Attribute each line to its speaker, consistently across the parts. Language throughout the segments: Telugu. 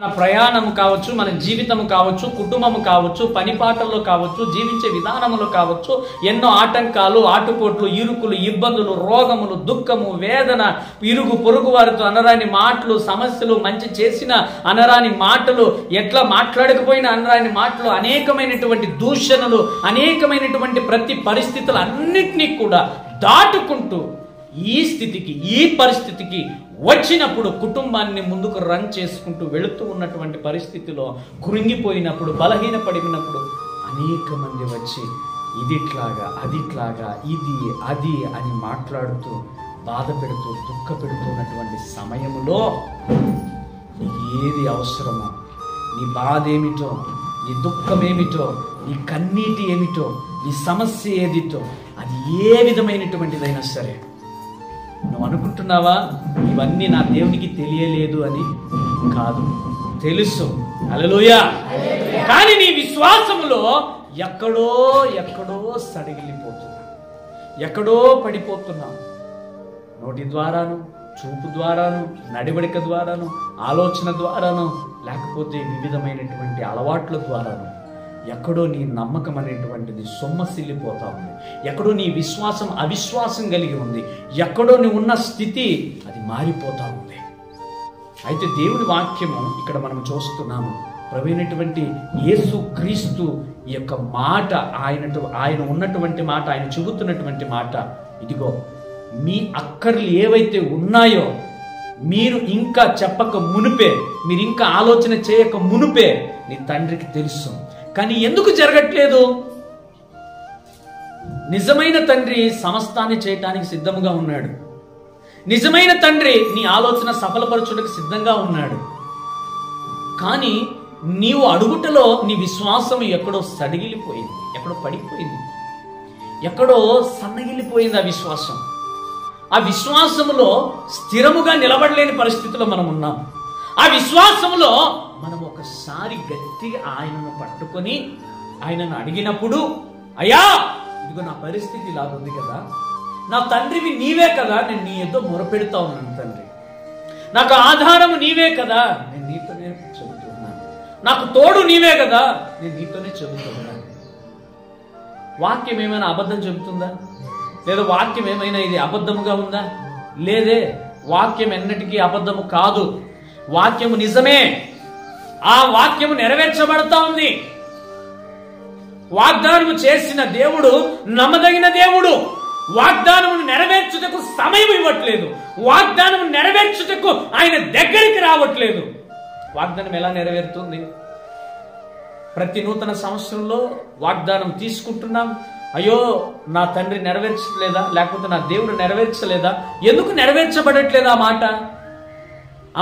Speaker 1: మన ప్రయాణము కావచ్చు, మన జీవితము కావచ్చు, కుటుంబము కావచ్చు, పనిపాటల్లో కావచ్చు, జీవించే విధానములో కావచ్చు, ఎన్నో ఆటంకాలు, ఆటుపోట్లు, ఇరుకులు, ఇబ్బందులు, రోగములు, దుఃఖము, వేదన, ఇరుగు పొరుగు వారితో అనరాని మాటలు, సమస్యలు, మంచి చేసిన అనరాని మాటలు, ఎట్లా మాట్లాడకపోయినా అనరాని మాటలు, అనేకమైనటువంటి దూషణలు, అనేకమైనటువంటి ప్రతి పరిస్థితులు అన్నిటినీ కూడా దాటుకుంటూ ఈ స్థితికి, ఈ పరిస్థితికి వచ్చినప్పుడు కుటుంబాన్ని ముందుకు రన్ చేసుకుంటూ వెళుతూ ఉన్నటువంటి పరిస్థితిలో కృంగిపోయినప్పుడు, బలహీనపడినప్పుడు అనేక మంది వచ్చి ఇదిట్లాగా, అదిట్లాగా, ఇది అది అని మాట్లాడుతూ బాధ పెడుతూ దుఃఖ పెడుతున్నటువంటి సమయంలో నీకు ఏది అవసరమో, నీ బాధ ఏమిటో, నీ దుఃఖం ఏమిటో, నీ కన్నీటి ఏమిటో, నీ సమస్య ఏదిటో, అది ఏ విధమైనటువంటిదైనా సరే నువ్వు అనుకుంటున్నావా ఇవన్నీ నా దేవునికి తెలియలేదు అని? కాదు, తెలుసు. హల్లెలూయా. కానీ నీ విశ్వాసములో ఎక్కడో ఎక్కడో సడిగిలిపోతున్నా, ఎక్కడో పడిపోతున్నా. నోటి ద్వారాను, చూపు ద్వారాను, నడివడిక ద్వారాను, ఆలోచన ద్వారాను, లేకపోతే వివిధమైనటువంటి అలవాట్ల ద్వారాను ఎక్కడో నీ నమ్మకం అనేటువంటిది సొమ్మసిల్లిపోతా ఉంది. ఎక్కడో నీ విశ్వాసం అవిశ్వాసం కలిగి ఉంది. ఎక్కడో నీ ఉన్న స్థితి అది మారిపోతా ఉంది. అయితే దేవుని వాక్యము ఇక్కడ మనం చూస్తున్నాము. ప్రభువైనటువంటి యేసు క్రీస్తు ఈ యొక్క మాట, ఆయన ఉన్నటువంటి మాట, ఆయన చెబుతున్నటువంటి మాట, ఇదిగో మీ అక్కర్లు ఏవైతే ఉన్నాయో మీరు ఇంకా చెప్పక మునుపే, మీరు ఇంకా ఆలోచన చేయక మునుపే నీ తండ్రికి తెలుసు. కానీ ఎందుకు జరగట్లేదు? నిజమైన తండ్రి సమస్తాన్ని చేయటానికి సిద్ధంగా ఉన్నాడు. నిజమైన తండ్రి నీ ఆలోచన సఫలపరచుటకు సిద్ధంగా ఉన్నాడు. కానీ నీవు అడుగుటలో నీ విశ్వాసం ఎక్కడో సడిగిలిపోయింది, ఎక్కడో పడిపోయింది, ఎక్కడో సన్నగిలిపోయింది. ఆ విశ్వాసములో స్థిరముగా నిలబడలేని పరిస్థితిలో మనం ఉన్నాం. ఆ విశ్వాసంలో మనం ఒకసారి గట్టిగా ఆయనను పట్టుకొని ఆయనను అడిగినప్పుడు, అయ్యా ఇదిగో నా పరిస్థితి ఇలాగుంది కదా, నా తండ్రివి నీవే కదా, నేను నీ ఏదో మొరపెడతా ఉన్నాను తండ్రి, నాకు ఆధారము నీవే కదా, నేను నీతోనే చెబుతున్నాను, నాకు తోడు నీవే కదా, నేను నీతోనే చెబుతున్నాను. వాక్యం ఏమైనా అబద్ధం చెబుతుందా? లేదా వాక్యం ఏమైనా ఇది అబద్ధముగా ఉందా? లేదే. వాక్యం ఎన్నటికీ అబద్ధము కాదు. వాక్యము నిజమే. ఆ వాక్యము నెరవేర్చబడతా ఉంది. వాగ్దానము చేసిన దేవుడు నమ్మదగిన దేవుడు. వాగ్దానమును నెరవేర్చుటకు సమయం ఇవ్వట్లేదు. వాగ్దానము నెరవేర్చుటకు ఆయన దగ్గరికి రావట్లేదు. వాగ్దానం ఎలా నెరవేరుతుంది? ప్రతి నూతన సంవత్సరంలో వాగ్దానం తీసుకుంటున్నాం. అయ్యో నా తండ్రి నెరవేర్చలేదా, లేకపోతే నా దేవుడు నెరవేర్చలేదా? ఎందుకు నెరవేర్చబడట్లేదు ఆ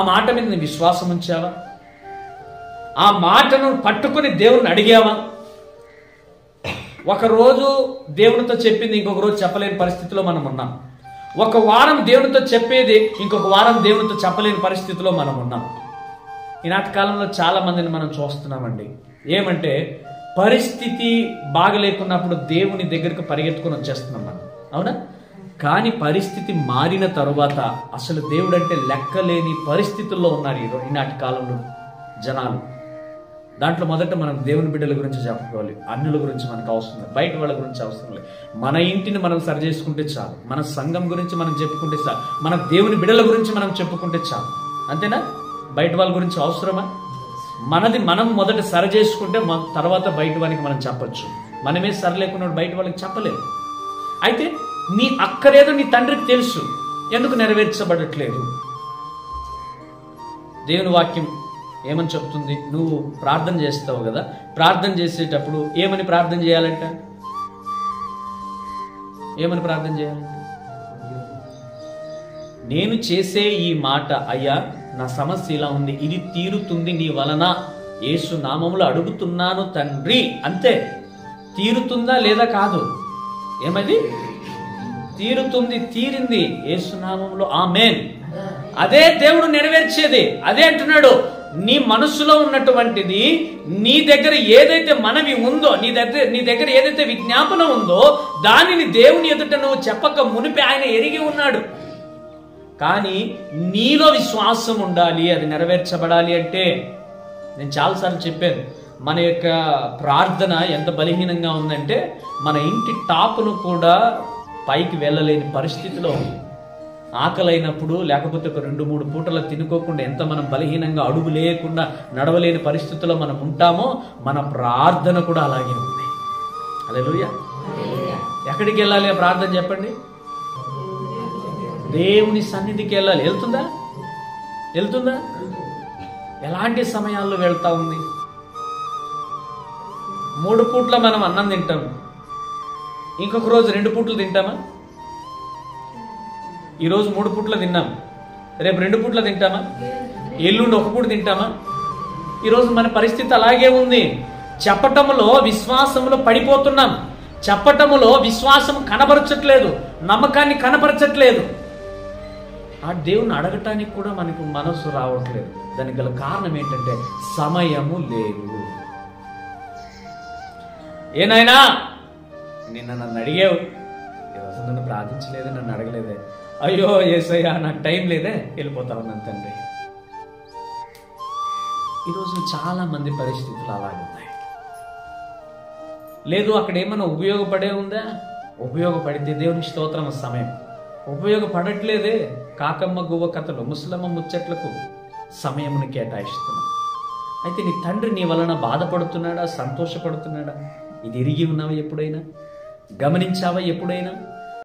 Speaker 1: మాట మీద నీ విశ్వాసం ఉంచావా? ఆ మాటను పట్టుకుని దేవుడిని అడిగావా? ఒకరోజు దేవునితో చెప్పింది ఇంకొక రోజు చెప్పలేని పరిస్థితిలో మనం ఉన్నాం. ఒక వారం దేవునితో చెప్పేది ఇంకొక వారం దేవునితో చెప్పలేని పరిస్థితిలో మనం ఉన్నాం. ఈనాటి కాలంలో చాలా మందిని మనం చూస్తున్నామండి. ఏమంటే పరిస్థితి బాగలేకున్నప్పుడు దేవుని దగ్గరకు పరిగెత్తుకుని వచ్చేస్తున్నాం మనం, అవునా? కానీ పరిస్థితి మారిన తరువాత అసలు దేవుడు అంటే లెక్కలేని పరిస్థితుల్లో ఉన్నారు ఈనాటి కాలంలో జనాలు. దాంట్లో మొదట మనం దేవుని బిడ్డల గురించి చెప్పుకోవాలి. అన్యుల గురించి మనకు అవసరం లేదు, బయట వాళ్ళ గురించి అవసరం లేదు. మన ఇంటిని మనం సరి చేసుకుంటే చాలు, మన సంఘం గురించి మనం చెప్పుకుంటే చాలు, మన దేవుని బిడ్డల గురించి మనం చెప్పుకుంటే చాలు. అంతేనా? బయట వాళ్ళ గురించి అవసరమా? మనది మనం మొదట సరి చేసుకుంటే తర్వాత బయట వాళ్ళకి మనం చెప్పచ్చు. మనమే సరి లేకున్నాడు బయట వాళ్ళకి చెప్పలేదు. అయితే నీ అక్కరేదో నీ తండ్రికి తెలుసు, ఎందుకు నెరవేర్చబడట్లేదు? దేవుని వాక్యం ఏమని చెప్తుంది? నువ్వు ప్రార్థన చేస్తావు కదా, ప్రార్థన చేసేటప్పుడు ఏమని ప్రార్థన చేయాలంట? ఏమని ప్రార్థన చేయాలంట? నేను చేసే ఈ మాట, అయ్యా నా సమస్య ఇలా ఉంది, ఇది తీరుతుంది నీ వలన, యేసు నామములో అడుగుతున్నాను తండ్రి. అంతే. తీరుతుందా లేదా? కాదు. ఏమది? తీరుతుంది, తీరింది యేసు నామములో, ఆమేన్. అదే దేవుడు నెరవేర్చేది. అదే అంటున్నాడు, నీ మనసులో ఉన్నటువంటిది, నీ దగ్గర ఏదైతే మనవి ఉందో, నీ దగ్గర ఏదైతే విజ్ఞాపన ఉందో దానిని దేవుని ఎదుట నువ్వు చెప్పక మునిపే ఆయన ఎరిగి ఉన్నాడు. కానీ నీలో విశ్వాసం ఉండాలి, అది నెరవేర్చబడాలి అంటే నేను చాలాసార్లు చెప్పాను, మన యొక్క ప్రార్థన ఎంత బలహీనంగా ఉందంటే మన ఇంటి టాపును కూడా పైకి వెళ్ళలేని పరిస్థితిలో ఉంది. ఆకలైనప్పుడు లేకపోతే ఒక 2-3 పూటలు తినుకోకుండా ఎంత మనం బలహీనంగా అడుగు లేకుండా నడవలేని పరిస్థితుల్లో మనం ఉంటామో మన ప్రార్థన కూడా అలాగే ఉంది. హల్లెలూయా. ఎక్కడికి వెళ్ళాలి ఆ ప్రార్థన చెప్పండి? దేవుని సన్నిధికి వెళ్ళాలి. వెళ్తుందా? ఎలాంటి సమయాల్లో వెళ్తా ఉంది? 3 పూట్ల మనం అన్నం తింటాము, ఇంకొక రోజు 2 పూట్లు తింటామా? ఈరోజు 3 పూట్ల తిన్నాం, రేపు 2 పూట్ల తింటామా? ఎల్లుండి 1 పూట తింటామా? ఈరోజు మన పరిస్థితి అలాగే ఉంది. చెప్పటములో విశ్వాసములో పడిపోతున్నాం. చెప్పటములో విశ్వాసం కనబరచట్లేదు, నమ్మకాన్ని కనబరచట్లేదు. ఆ దేవుని అడగటానికి కూడా మనకు మనసు రావట్లేదు. దానికి గల కారణం ఏంటంటే సమయము లేదు. ఏనాయనా నిన్న నన్ను అడిగావు, ఈరోజు నన్ను ప్రార్థించలేదే, నన్ను అడగలేదే. అయ్యో యేసయ్యా నాకు టైం లేదే, వెళ్ళిపోతా ఉన్నాను తండ్రి. ఈరోజు చాలా మంది పరిస్థితులు అలాగున్నాయి. లేదు అక్కడ ఏమైనా ఉపయోగపడే ఉందా? ఉపయోగపడితే దేవుని స్తోత్రం. సమయం ఉపయోగపడట్లేదే. కాకమ్మ గువ్వ కథలు, ముసలమ్మ ముచ్చట్లకు సమయమును కేటాయిస్తున్నాం. అయితే నీ తండ్రి నీ వలన బాధపడుతున్నాడా, సంతోషపడుతున్నాడా? ఇది ఎరిగి ఉన్నావా? ఎప్పుడైనా గమనించావా? ఎప్పుడైనా